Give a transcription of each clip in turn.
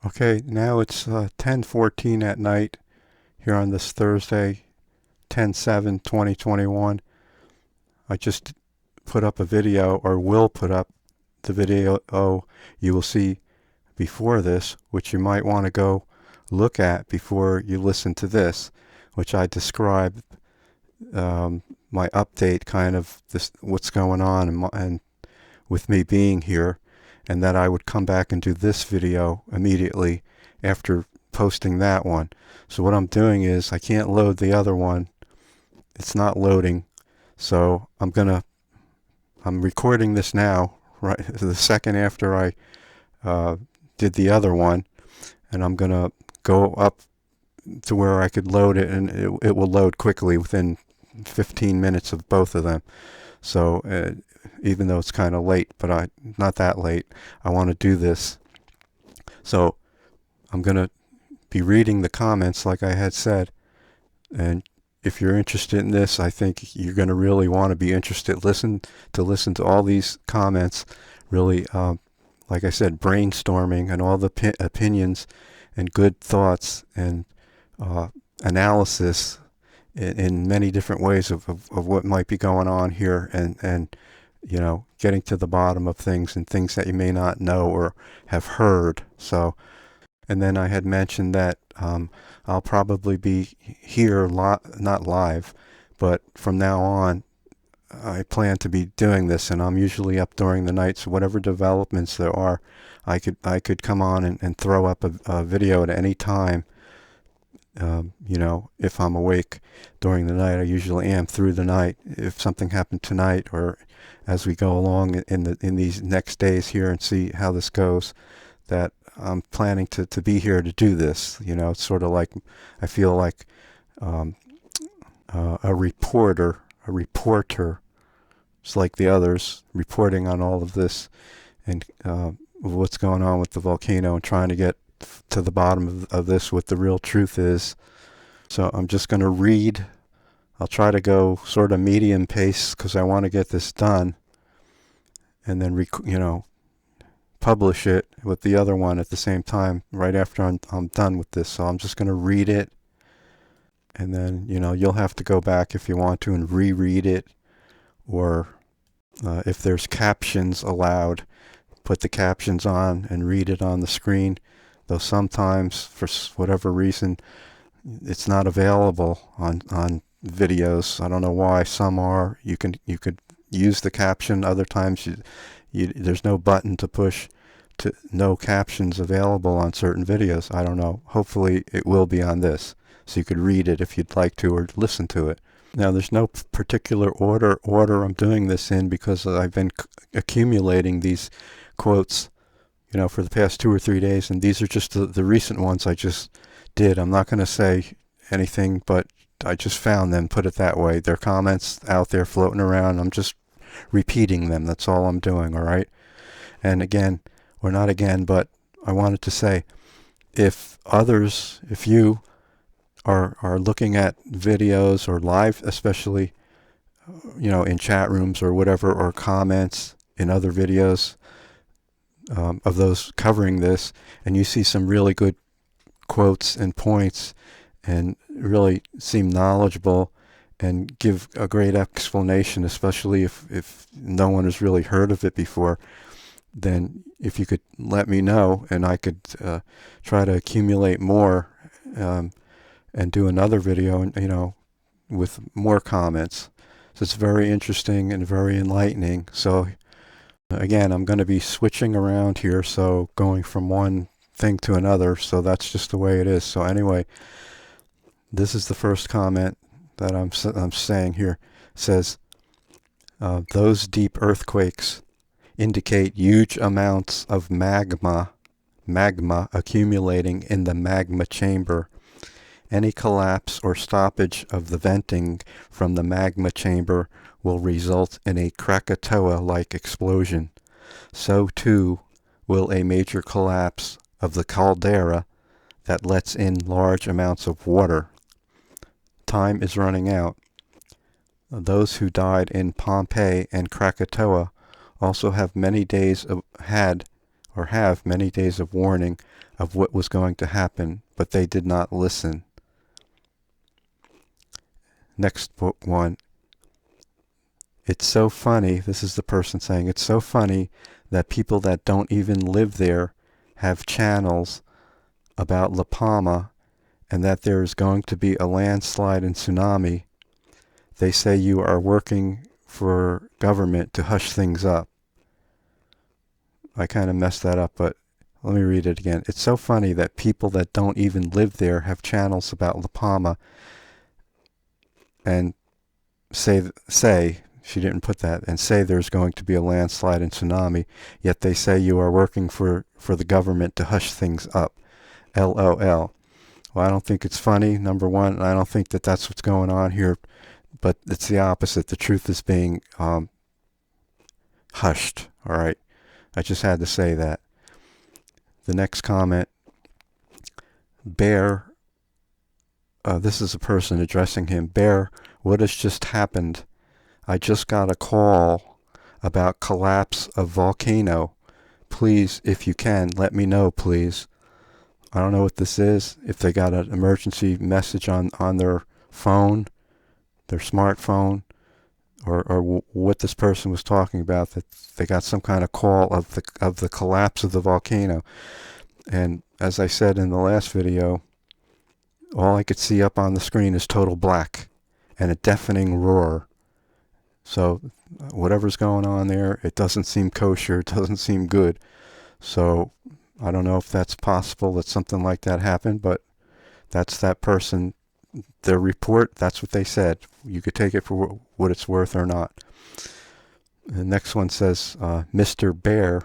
Okay, now it's 10:14 at night here on this Thursday, 10/7/2021. I just put up a video, or will put up the video you will see before this, which you might want to go look at before you listen to this, which I describe my update, kind of this, what's going on, and with me being here, and that I would come back and do this video immediately after posting that one. So what I'm doing is, I can't load the other one. It's not loading. So I'm recording this now, right the second after I did the other one, and I'm gonna go up to where I could load it, and it will load quickly within 15 minutes of both of them. So even though it's kind of late, but not that late, I want to do this. So I'm going to be reading the comments like I had said, and if you're interested in this, I think you're going to really want to be interested. Listen to all these comments, really, like I said, brainstorming and all the opinions and good thoughts and analysis in many different ways of what might be going on here, and you know, getting to the bottom of things and things that you may not know or have heard. So, and then I had mentioned that I'll probably be here, not live, but from now on I plan to be doing this, and I'm usually up during the night, so whatever developments there are, I could come on and throw up a video at any time. You know, if I'm awake during the night. I usually am through the night. If something happened tonight, or as we go along in these next days here and see how this goes, that I'm planning to be here to do this. You know, it's sort of like, I feel like a reporter, just like the others, reporting on all of this and what's going on with the volcano, and trying to get to the bottom of this, what the real truth is. So I'm just going to read. I'll try to go sort of medium pace because I want to get this done, and then publish it with the other one at the same time right after I'm done with this. So I'm just going to read it, and then you'll have to go back if you want to and reread it, or if there's captions allowed, put the captions on and read it on the screen. Though sometimes, for whatever reason, it's not available on videos. I don't know why. Some are. You could use the caption. Other times, there's no button to push to no captions available on certain videos. I don't know. Hopefully, it will be on this, so you could read it if you'd like to, or listen to it. Now, there's no particular order I'm doing this in, because I've been accumulating these quotes for the past 2 or 3 days, and these are just the recent ones I just did. I'm not going to say anything, but I just found them, put it that way. They're comments out there floating around. I'm just repeating them. That's all I'm doing, all right? And again, or not again, but I wanted to say, if you are looking at videos or live, especially, in chat rooms or whatever, or comments in other videos, of those covering this, and you see some really good quotes and points and really seem knowledgeable and give a great explanation, especially if no one has really heard of it before, then if you could let me know, and I could try to accumulate more and do another video, with more comments. So it's very interesting and very enlightening. So again, I'm going to be switching around here, so going from one thing to another, so that's just the way it is. So anyway, this is the first comment that I'm saying here. It says, those deep earthquakes indicate huge amounts of magma accumulating in the magma chamber. Any collapse or stoppage of the venting from the magma chamber will result in a Krakatoa-like explosion. So too will a major collapse of the caldera that lets in large amounts of water. Time is running out. Those who died in Pompeii and Krakatoa also have many days or have many days of warning of what was going to happen, but they did not listen. Next one. It's so funny, this is the person saying, it's so funny that people that don't even live there have channels about La Palma and that there is going to be a landslide and tsunami. They say you are working for government to hush things up. I kind of messed that up, but let me read it again. It's so funny that people that don't even live there have channels about La Palma and say she didn't put that, and say there's going to be a landslide and tsunami, yet they say you are working for the government to hush things up. LOL. Well, I don't think it's funny, number one, and I don't think that that's what's going on here, but it's the opposite. The truth is being hushed, all right? I just had to say that. The next comment, Bear, this is a person addressing him. Bear, what has just happened? I just got a call about collapse of volcano. Please, if you can, let me know, please. I don't know what this is. If they got an emergency message on their phone, their smartphone, or what this person was talking about, that they got some kind of call of the collapse of the volcano. And as I said in the last video, all I could see up on the screen is total black and a deafening roar. So whatever's going on there, it doesn't seem kosher, it doesn't seem good. So I don't know if that's possible that something like that happened, but that's that person, their report, that's what they said. You could take it for what it's worth or not. The next one says, Mr. Bear,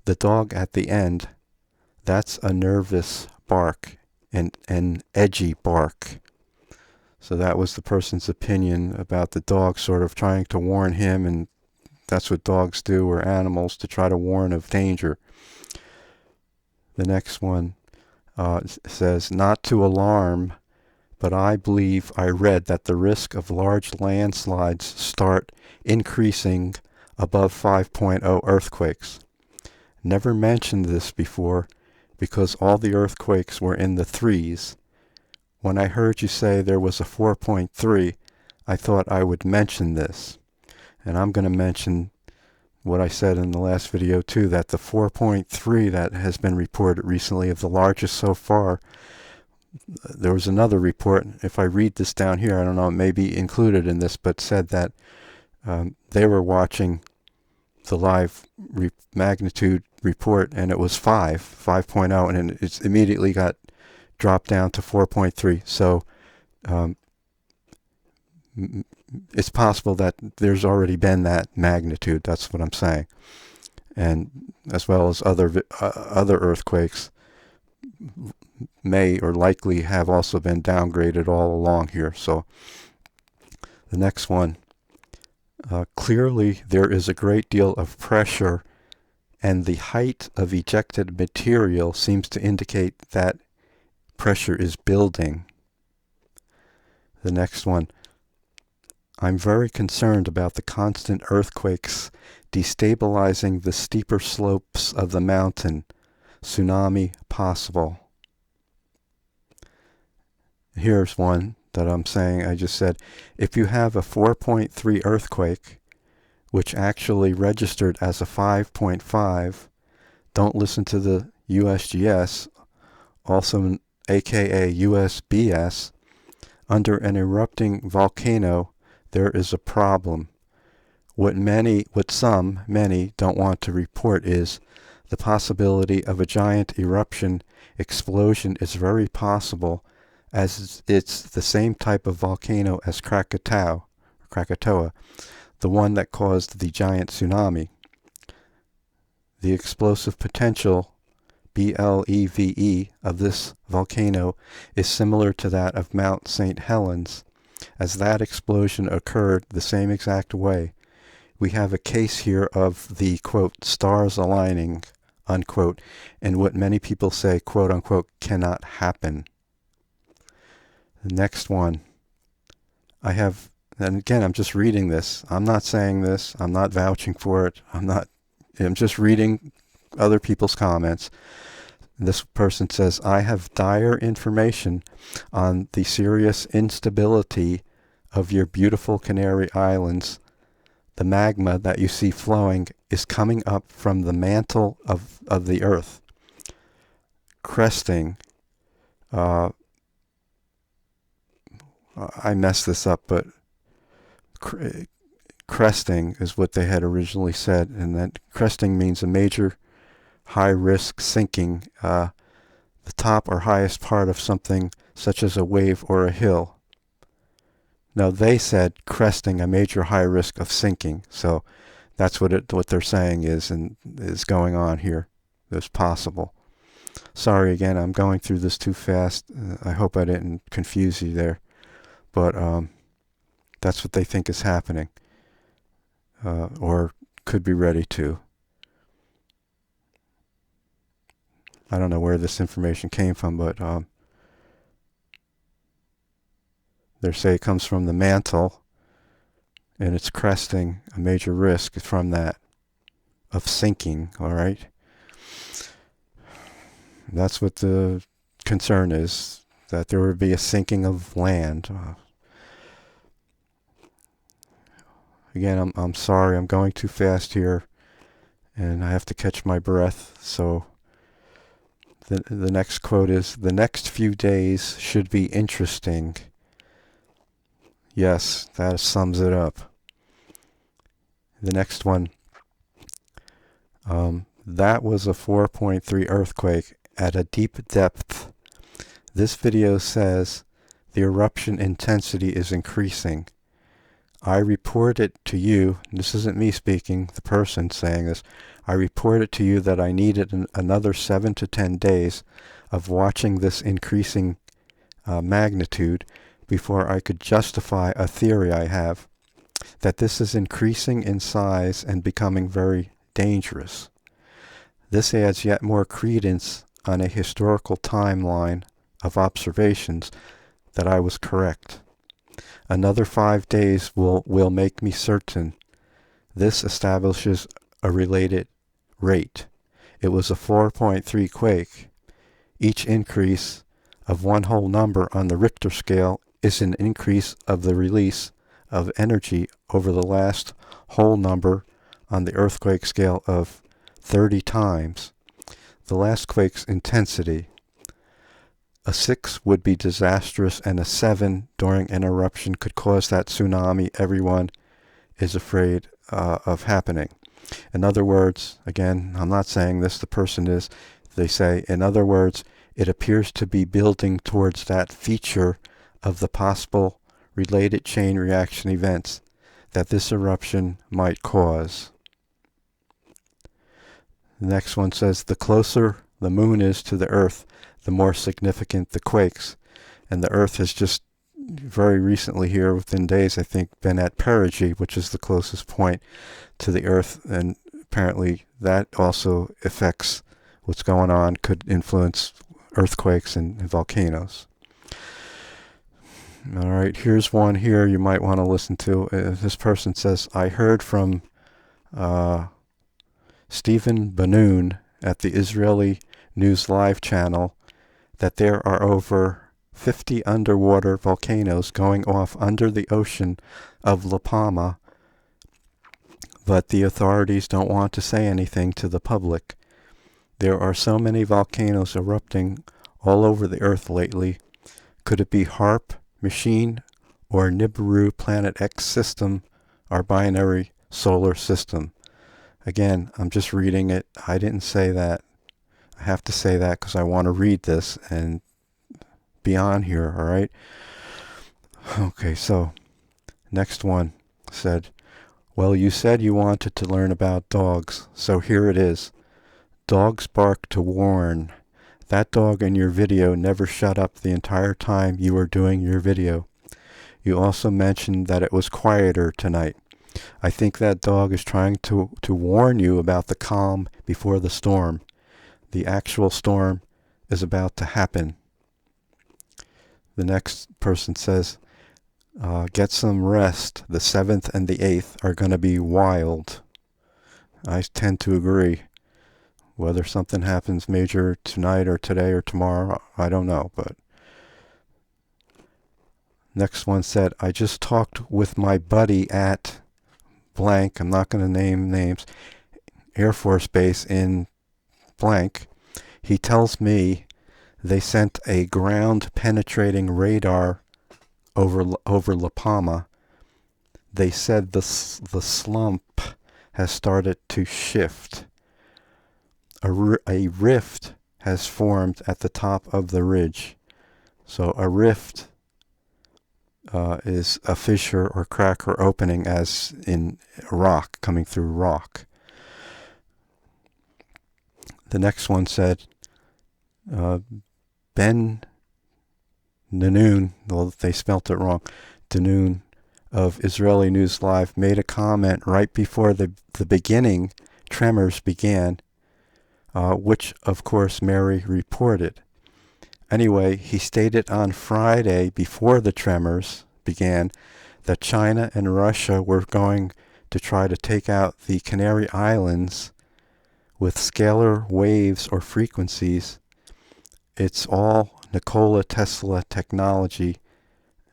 the dog at the end, that's a nervous bark, an edgy bark. So that was the person's opinion about the dog sort of trying to warn him, and that's what dogs do, or animals, to try to warn of danger. The next one says, not to alarm, but I believe I read that the risk of large landslides start increasing above 5.0 earthquakes. Never mentioned this before because all the earthquakes were in the threes. When I heard you say there was a 4.3, I thought I would mention this. And I'm going to mention what I said in the last video too, that the 4.3 that has been reported recently of the largest so far, there was another report, if I read this down here, I don't know, it may be included in this, but said that they were watching the live magnitude report and it was 5.0, and it immediately got dropped down to 4.3. So it's possible that there's already been that magnitude. That's what I'm saying. And as well as other earthquakes may or likely have also been downgraded all along here. So the next one, clearly there is a great deal of pressure, and the height of ejected material seems to indicate that pressure is building. The next one, I'm very concerned about the constant earthquakes destabilizing the steeper slopes of the mountain. Tsunami possible. Here's one that I'm saying, I just said, if you have a 4.3 earthquake, which actually registered as a 5.5, don't listen to the USGS, also aka USBS, under an erupting volcano, there is a problem. What many don't want to report is the possibility of a giant eruption explosion is very possible, as it's the same type of volcano as Krakatoa, the one that caused the giant tsunami. The explosive potential, BLEVE, of this volcano is similar to that of Mount St. Helens, as that explosion occurred the same exact way. We have a case here of the, quote, stars aligning, unquote, and what many people say, quote unquote, cannot happen. The next one, and again, I'm just reading this. I'm not saying this. I'm not vouching for it. I'm just reading other people's comments. This person says, I have dire information on the serious instability of your beautiful Canary Islands. The magma that you see flowing is coming up from the mantle of the earth, cresting. I messed this up, but cresting is what they had originally said, and that cresting means a major high-risk sinking, the top or highest part of something such as a wave or a hill. Now they said cresting, a major high risk of sinking, so that's what they're saying is going on here. It's possible. Sorry again, I'm going through this too fast. I hope I didn't confuse you there, but that's what they think is happening, or could be ready to. I don't know where this information came from, but they say it comes from the mantle, and it's cresting, a major risk from that, of sinking, all right? That's what the concern is, that there would be a sinking of land. Again, I'm sorry, I'm going too fast here, and I have to catch my breath, so the next quote is, the next few days should be interesting. Yes, that sums it up. The next one, that was a 4.3 earthquake at a deep depth. This video says the eruption intensity is increasing. I report it to you, this isn't me speaking, the person saying this, I report it to you that I needed another 7 to 10 days of watching this increasing magnitude before I could justify a theory I have, that this is increasing in size and becoming very dangerous. This adds yet more credence on a historical timeline of observations that I was correct. Another 5 days will make me certain. This establishes a related rate. It was a 4.3 quake. Each increase of one whole number on the Richter scale is an increase of the release of energy over the last whole number on the earthquake scale of 30 times the last quake's intensity. A 6 would be disastrous, and a 7 during an eruption could cause that tsunami everyone is afraid of happening. In other words, again, I'm not saying this, the person is, they say, in other words, it appears to be building towards that feature of the possible related chain reaction events that this eruption might cause. The next one says, the closer the moon is to the Earth, the more significant the quakes. And the Earth has just very recently here, within days, I think, been at perigee, which is the closest point to the Earth, and apparently that also affects what's going on, could influence earthquakes and volcanoes. All right, here's one here you might want to listen to. This person says, I heard from Stephen Banoun at the Israeli News Live channel that there are over 50 underwater volcanoes going off under the ocean of La Palma, but the authorities don't want to say anything to the public. There are so many volcanoes erupting all over the Earth lately. Could it be HARP, Machine, or Nibiru Planet X system, our binary solar system? Again, I'm just reading it. I didn't say that. I have to say that because I want to read this and be on here, all right? Okay, so next one said, well, you said you wanted to learn about dogs, so here it is. Dogs bark to warn. That dog in your video never shut up the entire time you were doing your video. You also mentioned that it was quieter tonight. I think that dog is trying to warn you about the calm before the storm. The actual storm is about to happen. The next person says, get some rest. The 7th and the 8th are going to be wild. I tend to agree. Whether something happens major tonight or today or tomorrow, I don't know. But next one said, I just talked with my buddy at blank, I'm not going to name names, Air Force Base in blank. He tells me they sent a ground-penetrating radar over La Palma. They said the slump has started to shift. A rift has formed at the top of the ridge. So a rift is a fissure or crack or opening, as in rock, coming through rock. The next one said, Ben Nanoon, well, they spelt it wrong, Danoon of Israeli News Live made a comment right before the beginning tremors began, which of course Mary reported. Anyway, he stated on Friday before the tremors began that China and Russia were going to try to take out the Canary Islands with scalar waves or frequencies. It's all Nikola Tesla technology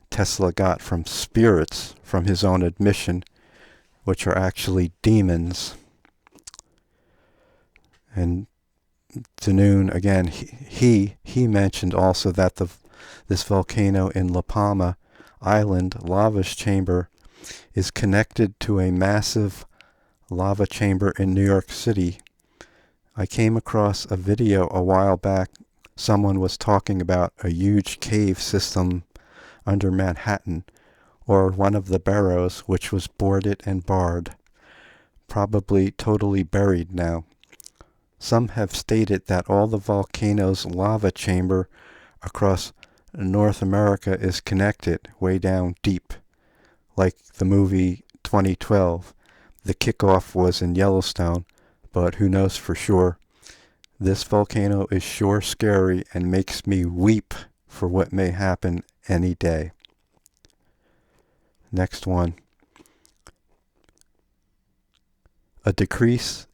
Tesla got from spirits, from his own admission, which are actually demons. And Danoon, again, he mentioned also that this volcano in La Palma Island lava chamber is connected to a massive lava chamber in New York City. I came across a video a while back. Someone was talking about a huge cave system under Manhattan, or one of the boroughs, which was boarded and barred, probably totally buried now. Some have stated that all the volcano's lava chamber across North America is connected way down deep, like the movie 2012. The kickoff was in Yellowstone, but who knows for sure. This volcano is sure scary and makes me weep for what may happen any day. Next one. A decrease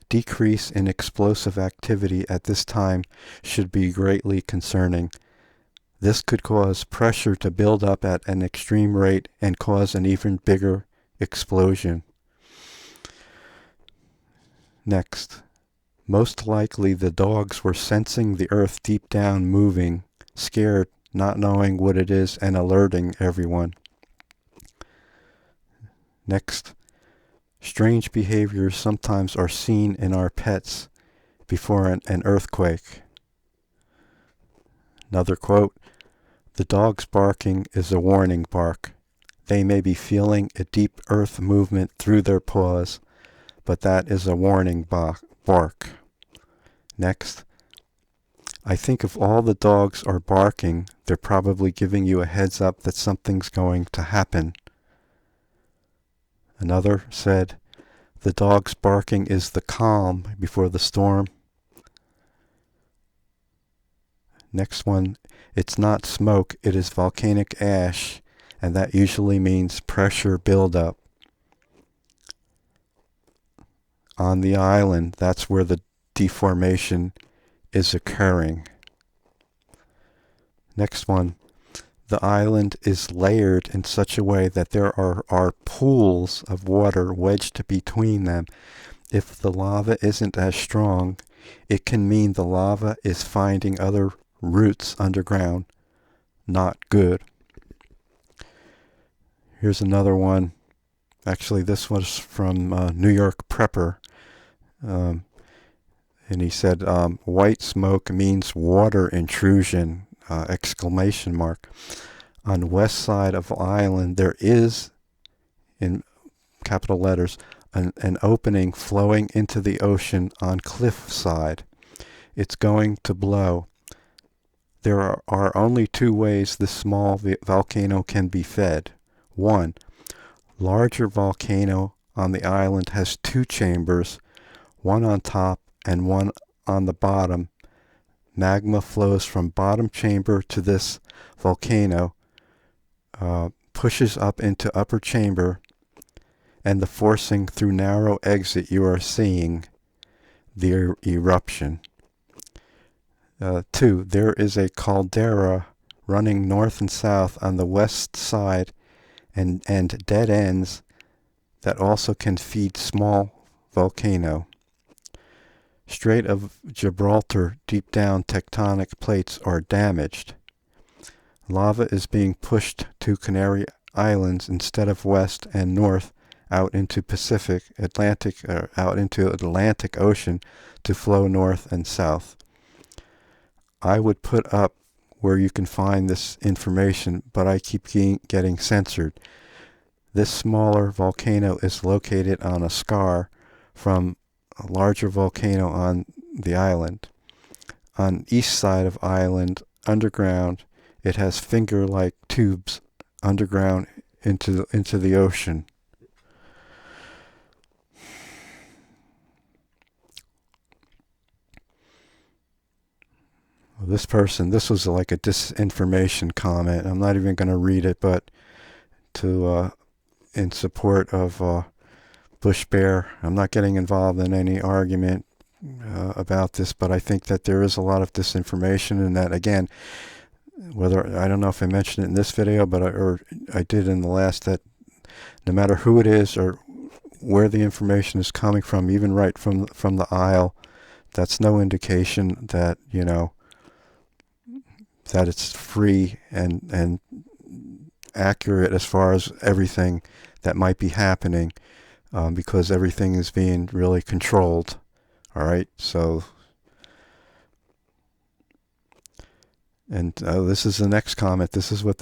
in explosive activity at this time should be greatly concerning. This could cause pressure to build up at an extreme rate and cause an even bigger explosion. Next. Most likely the dogs were sensing the earth deep down moving, scared, not knowing what it is, and alerting everyone. Next. Strange behaviors sometimes are seen in our pets before an earthquake. Another quote, the dog's barking is a warning bark. They may be feeling a deep earth movement through their paws, but that is a warning bark. Next, I think if all the dogs are barking, they're probably giving you a heads up that something's going to happen. Another said, the dog's barking is the calm before the storm. Next one, it's not smoke, it is volcanic ash, and that usually means pressure buildup. On the island, that's where the deformation is occurring. Next one, the island is layered in such a way that there are pools of water wedged between them. If the lava isn't as strong, it can mean the lava is finding other routes underground. Not good. Here's another one. Actually, this was from New York Prepper. And he said, white smoke means water intrusion, ! On west side of island, there is, in capital letters, an opening flowing into the ocean on cliff side. It's going to blow. There are only two ways this small volcano can be fed. One, larger volcano on the island has two chambers, one on top and one on the bottom. Magma flows from bottom chamber to this volcano, pushes up into upper chamber, and the forcing through narrow exit you are seeing, the eruption. 2. There is a caldera running north and south on the west side and dead ends that also can feed small volcano. Strait of Gibraltar deep down tectonic plates are damaged. Lava is being pushed to Canary Islands instead of west and north out into Atlantic Ocean to flow north and south. I would put up where you can find this information, but I keep getting censored. This smaller volcano is located on a scar from a larger volcano on the island. On east side of island, underground, it has finger-like tubes underground into the ocean. This was like a disinformation comment. I'm not even going to read it, but in support of Bush Bear. I'm not getting involved in any argument about this, but I think that there is a lot of disinformation, and that, again, I don't know if I mentioned it in this video, but I did in the last, that no matter who it is or where the information is coming from, even right from the aisle, that's no indication that, that it's free and accurate as far as everything that might be happening, because everything is being really controlled. All right, so, and this is the next comment. This is what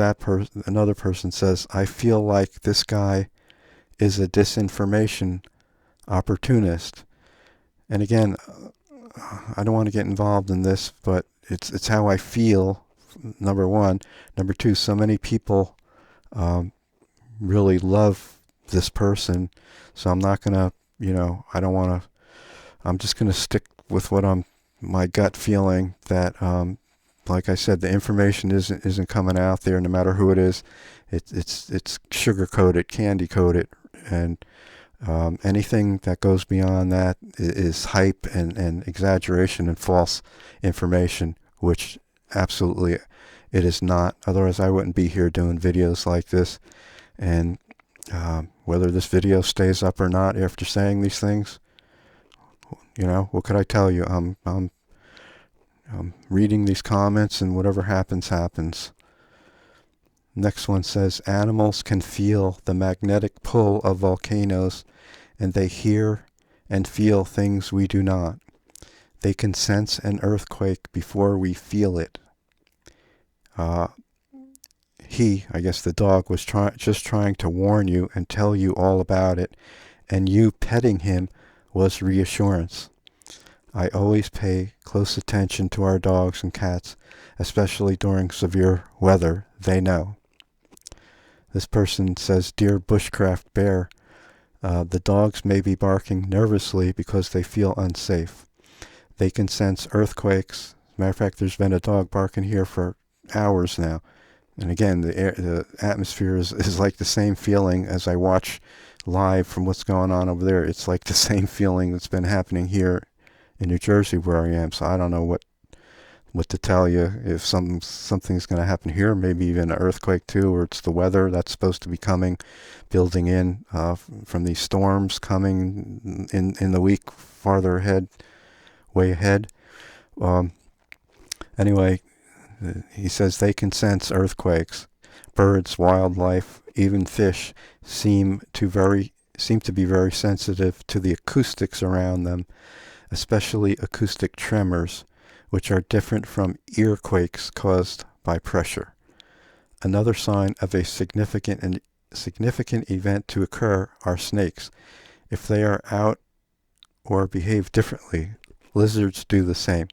another person says. I feel like this guy is a disinformation opportunist. And again, I don't want to get involved in this, but it's how I feel, number one. Number two, so many people really love this person, so I'm not gonna, I don't want to. I'm just gonna stick with my gut feeling that, like I said, the information isn't coming out there. No matter who it is, it's sugar coated, candy coated, and anything that goes beyond that is hype and exaggeration and false information, which absolutely it is not. Otherwise, I wouldn't be here doing videos like this. And whether this video stays up or not after saying these things, what could I tell you? I'm reading these comments, and whatever happens, happens. Next one says, animals can feel the magnetic pull of volcanoes, and they hear and feel things we do not. They can sense an earthquake before we feel it. I guess the dog, was just trying to warn you and tell you all about it, and you petting him was reassurance. I always pay close attention to our dogs and cats, especially during severe weather. They know. This person says, Dear Bushcraft Bear, the dogs may be barking nervously because they feel unsafe. They can sense earthquakes. As a matter of fact, there's been a dog barking here for hours now. And again, the atmosphere is like the same feeling as I watch live from what's going on over there. It's like the same feeling that's been happening here in New Jersey where I am. So I don't know what to tell you. If something's going to happen here, maybe even an earthquake too, or it's the weather that's supposed to be building in from these storms coming in the week farther ahead, way ahead. Anyway, he says they can sense earthquakes. Birds, wildlife, even fish seem to be very sensitive to the acoustics around them, especially acoustic tremors, which are different from earquakes caused by pressure. Another sign of a significant event to occur are snakes. If they are out or behave differently, lizards do the same.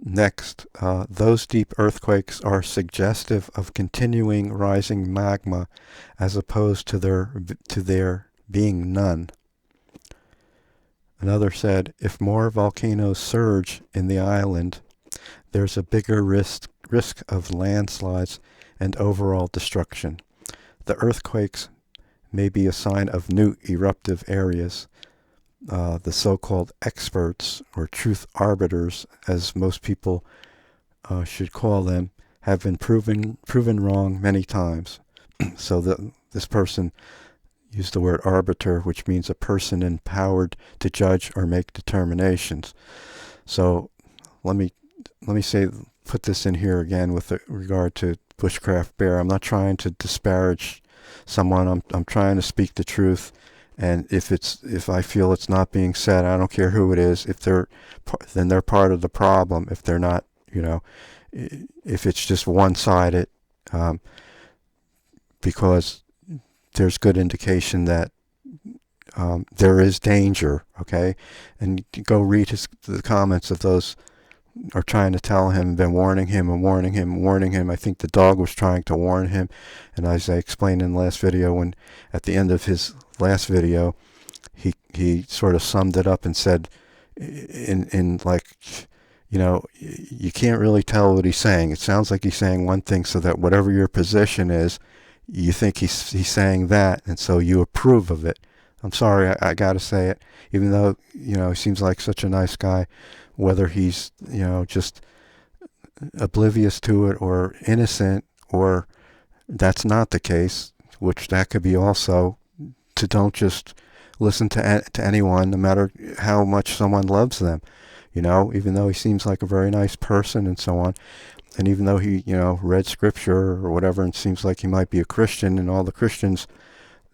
Next, those deep earthquakes are suggestive of continuing rising magma as opposed to there being none. Another said, if more volcanoes surge in the island, there's a bigger risk of landslides and overall destruction. The earthquakes may be a sign of new eruptive areas, the so-called experts, or truth arbiters, as most people should call them, have been proven wrong many times. So this person used the word arbiter, which means a person empowered to judge or make determinations. So let me put this in here again with regard to bushcraft bear. I'm not trying to disparage someone. I'm trying to speak the truth. And if I feel it's not being said, I don't care who it is. Then they're part of the problem. If they're not, if it's just one-sided, because there's good indication that there is danger. Okay, and you go read the comments of those are trying to tell him, been warning him and warning him and warning him. I think the dog was trying to warn him, and as I explained in the last video, when at the end of his last video, he sort of summed it up and said, in like, you can't really tell what he's saying. It sounds like he's saying one thing, so that whatever your position is, you think he's saying that, and so you approve of it. I'm sorry, I got to say it, even though he seems like such a nice guy. Whether he's just oblivious to it or innocent, or that's not the case, which that could be also, to don't just listen to anyone, no matter how much someone loves them. Even though he seems like a very nice person and so on, and even though he read scripture or whatever, and seems like he might be a Christian, and all the Christians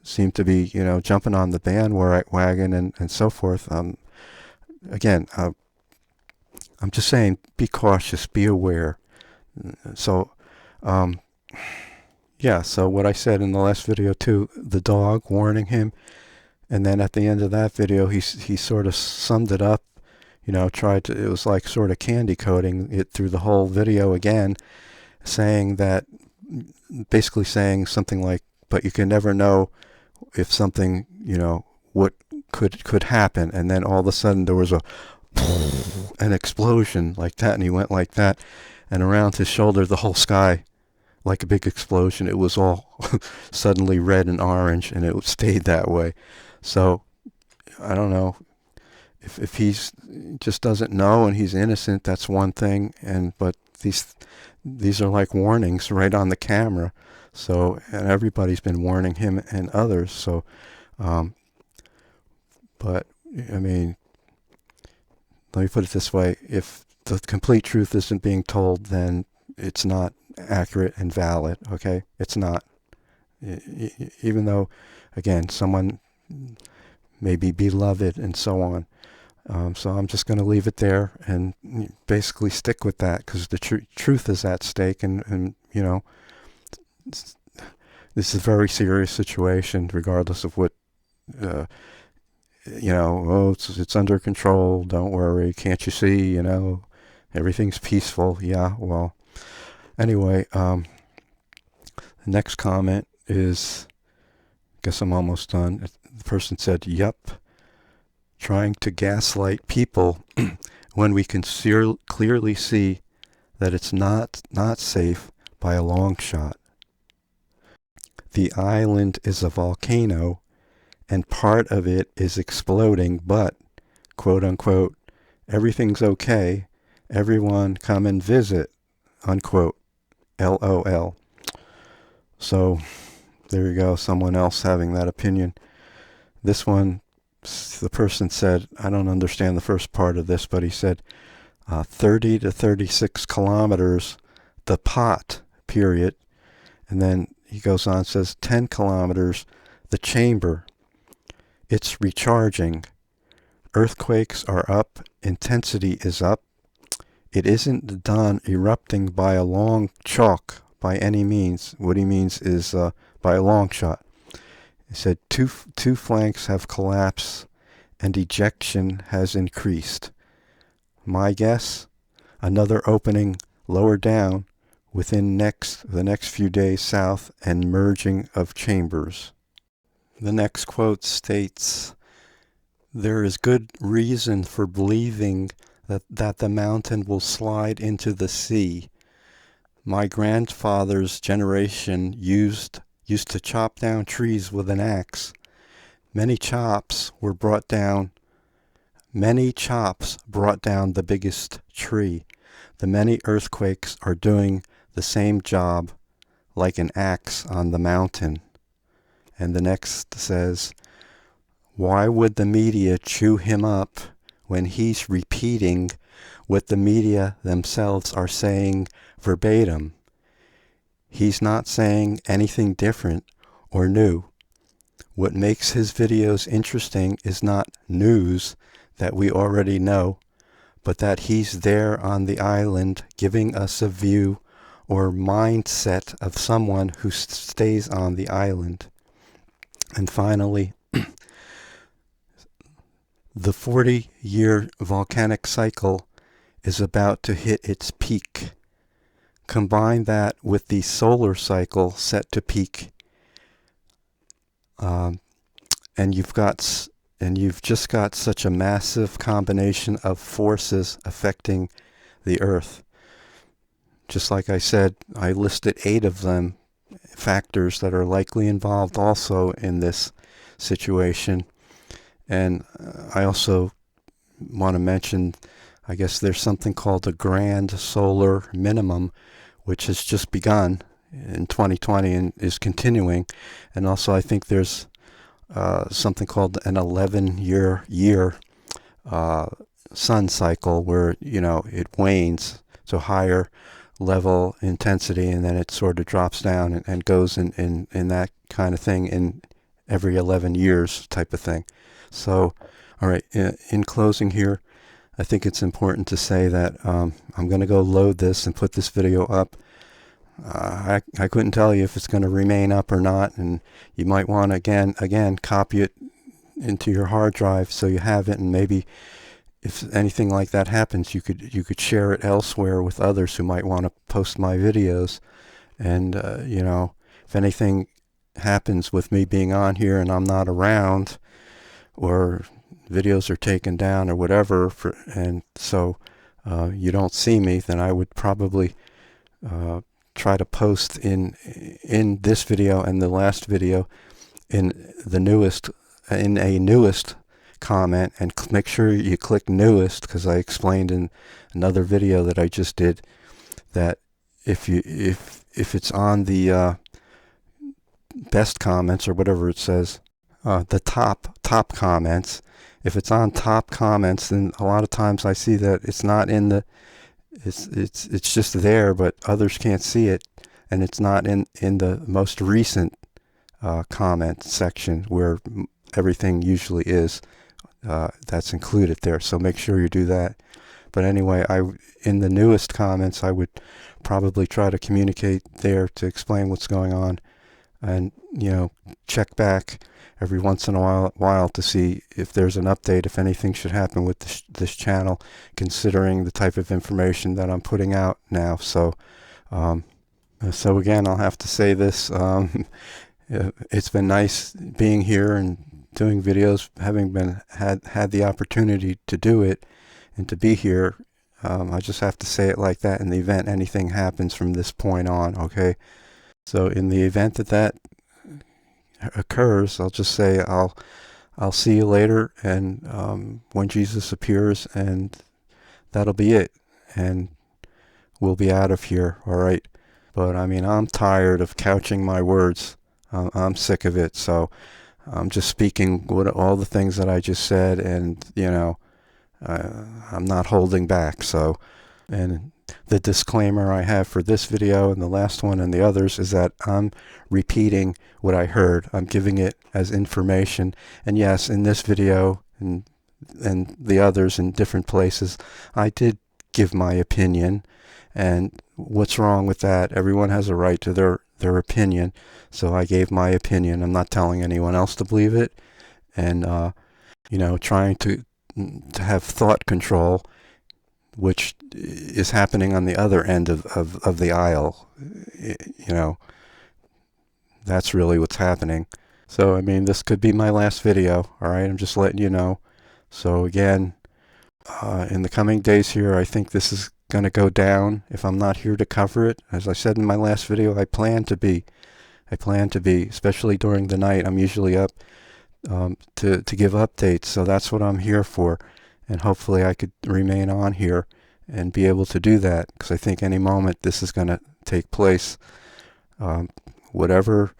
seem to be jumping on the bandwagon and so forth. Again, I'm just saying, be cautious, be aware. So, yeah, so what I said in the last video too, the dog warning him, and then at the end of that video, he sort of summed it up, it was like sort of candy coating it through the whole video again, saying that, basically saying something like, but you can never know if something, what could happen, and then all of a sudden there was an explosion like that, and he went like that, and around his shoulder the whole sky, like a big explosion, it was all suddenly red and orange, and it stayed that way. So I don't know if he's just doesn't know and he's innocent, that's one thing, but these are like warnings right on the camera. So, and everybody's been warning him and others. So but I mean, let me put it this way, if the complete truth isn't being told, then it's not accurate and valid, okay? It's not. Even though, again, someone may be beloved and so on. So I'm just going to leave it there and basically stick with that, because the truth is at stake, and this is a very serious situation, regardless of what it's under control, don't worry, can't you see, everything's peaceful. Yeah, well, anyway, the next comment is, I guess I'm almost done. The person said, "Yep, trying to gaslight people when we can clearly see that it's not safe by a long shot. The island is a volcano, and part of it is exploding, but, quote unquote, everything's okay, everyone come and visit, unquote, LOL." So there you go, someone else having that opinion. This one, the person said, I don't understand the first part of this, but he said 30 to 36 kilometers, the pot, period. And then he goes on and says 10 kilometers, the chamber. It's recharging. Earthquakes are up. Intensity is up. It isn't done erupting by a long chalk by any means. What he means is by a long shot. He said two flanks have collapsed and ejection has increased. My guess, another opening lower down within the next few days south, and merging of chambers. The next quote states, "There is good reason for believing that the mountain will slide into the sea. My grandfather's generation used to chop down trees with an axe. Many chops were brought down Many chops brought down the biggest tree. The many earthquakes are doing the same job like an axe on the mountain. And the next says, why would the media chew him up when he's repeating what the media themselves are saying verbatim? He's not saying anything different or new. What makes his videos interesting is not news that we already know, but that he's there on the island giving us a view or mindset of someone who stays on the island. And finally, the 40-year volcanic cycle is about to hit its peak. Combine that with the solar cycle set to peak, and you've just got such a massive combination of forces affecting the Earth. Just like I said, I listed 8 of them, factors that are likely involved also in this situation. And I also want to mention, I guess there's something called the grand solar minimum, which has just begun in 2020 and is continuing. And also I think there's something called an 11-year sun cycle where, it wanes to higher level intensity, and then it sort of drops down and goes in that kind of thing in every 11 years type of thing. So, all right, in closing here, I think it's important to say that I'm going to go load this and put this video up. I couldn't tell you if it's going to remain up or not, and you might want to again copy it into your hard drive so you have it, and maybe if anything like that happens, you could share it elsewhere with others who might want to post my videos. And if anything happens with me being on here and I'm not around, or videos are taken down or whatever, and so you don't see me, then I would probably try to post in this video and the last video in a newest comment, and make sure you click newest, because I explained in another video that I just did that if it's on the best comments or whatever it says, the top comments, if it's on top comments, then a lot of times I see that it's not in the it's just there, but others can't see it, and it's not in the most recent comment section where everything usually is. That's included there, so make sure you do that. But anyway, in the newest comments, I would probably try to communicate there to explain what's going on, and check back every once in a while to see if there's an update, if anything should happen with this channel, considering the type of information that I'm putting out now. So again, I'll have to say this, it's been nice being here and doing videos, having had the opportunity to do it and to be here. I just have to say it like that in the event anything happens from this point on, okay? So in the event that occurs, I'll just say I'll see you later, and when Jesus appears, and that'll be it, and we'll be out of here, all right? But I mean, I'm tired of couching my words. I'm sick of it, so I'm just speaking all the things that I just said, and I'm not holding back. So, and the disclaimer I have for this video and the last one and the others is that I'm repeating what I heard. I'm giving it as information. And yes, in this video and the others in different places, I did give my opinion. And what's wrong with that? Everyone has a right to their opinion. So I gave my opinion. I'm not telling anyone else to believe it. And, trying to have thought control, which is happening on the other end of the aisle. That's really what's happening. So, I mean, this could be my last video, all right? I'm just letting you know. So, again, in the coming days here, I think this is going to go down if I'm not here to cover it. As I said in my last video, I plan to be, especially during the night. I'm usually up to give updates, so that's what I'm here for. and hopefully I could remain on here and be able to do that, because I think any moment this is going to take place. Whatever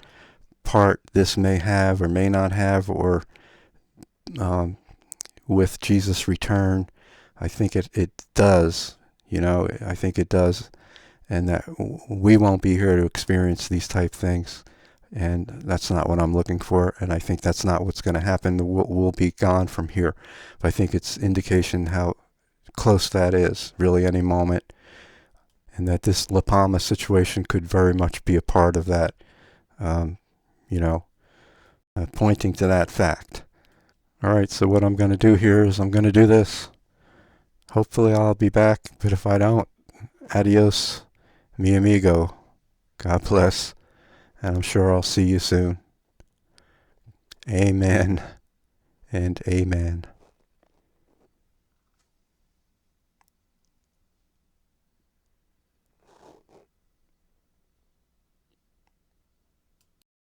part this may have or may not have, or with Jesus' return, I think it does. I think it does, and that we won't be here to experience these type things, and that's not what I'm looking for, and I think that's not what's going to happen. We'll be gone from here. But I think it's indication how close that is, really, any moment, and that this La Palma situation could very much be a part of that, pointing to that fact. All right, so what I'm going to do here is I'm going to do this. Hopefully I'll be back, but if I don't, adios, mi amigo. God bless, and I'm sure I'll see you soon. Amen and amen.